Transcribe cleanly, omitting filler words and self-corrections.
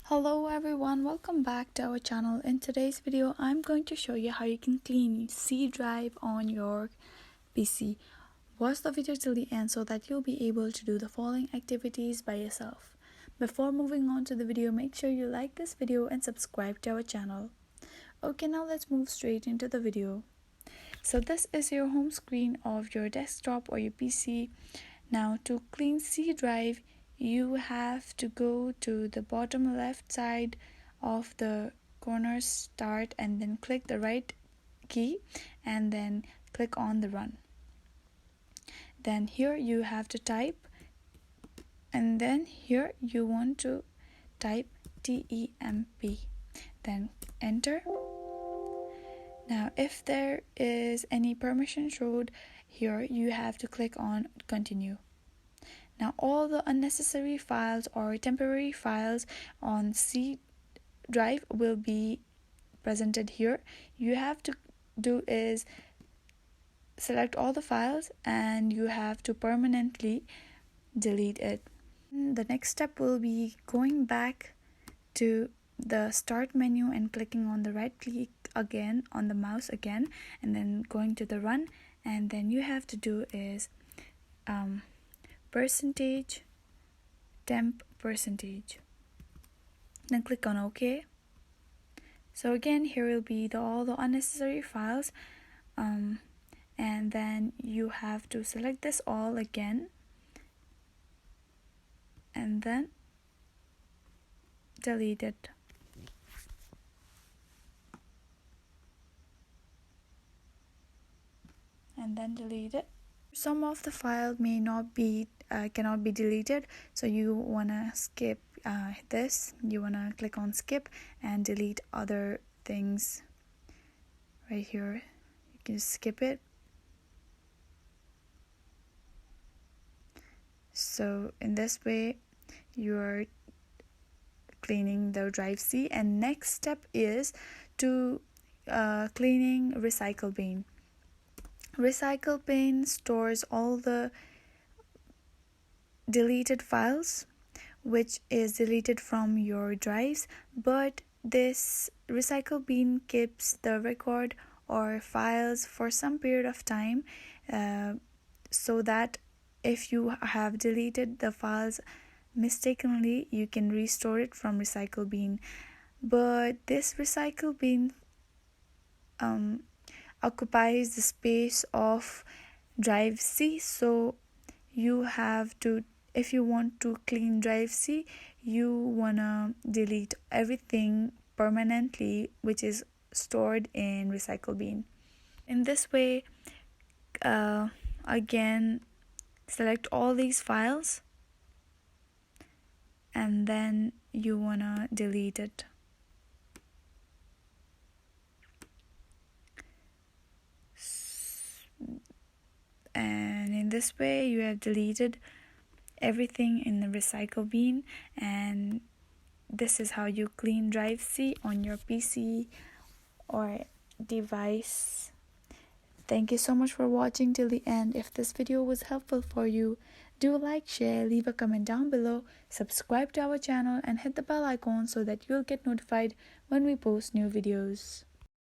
Hello everyone, welcome back to our channel. In today's video, I'm going to show you how you can clean C drive on your PC. Watch the video till the end so that you'll be able to do the following activities by yourself. Before moving on to the video, make sure you like this video and subscribe to our channel. Okay, now let's move straight into the video. So this is your home screen of your desktop or your PC. Now to clean C drive, you have to go to the bottom left side of the corner start and then click the right key and then click on the run. Then here you have to type, and then here you want to type temp, then enter. Now if there is any permission showed here, you have to click on continue. Now all the unnecessary files or temporary files on C drive will be presented here. You have to do is select all the files and you have to permanently delete it. The next step will be going back to the start menu and clicking on the right click again on the mouse again, and then going to the run, and then you have to do is percentage temp percentage, then click on OK. So again here will be all the unnecessary files, and then you have to select this all again and then delete it. And then delete it. Some of the file may not be cannot be deleted, so you wanna skip this. You wanna click on skip and delete other things right here. You can just skip it. So in this way you're cleaning the drive C. And next step is to cleaning recycle bin. Recycle bin stores all the deleted files which is deleted from your drives, but this recycle bin keeps the record or files for some period of time, so that if you have deleted the files mistakenly, you can restore it from recycle bin. But this recycle bin occupies the space of drive C, so you have to, if you want to clean drive C, you wanna delete everything permanently which is stored in recycle bin. In this way, again select all these files and then you wanna delete it. And in this way you have deleted everything in the recycle bin, and this is how you clean drive C on your PC or device. Thank you so much for watching till the end. If this video was helpful for you, do like, share, leave a comment down below, subscribe to our channel and hit the bell icon so that you'll get notified when we post new videos.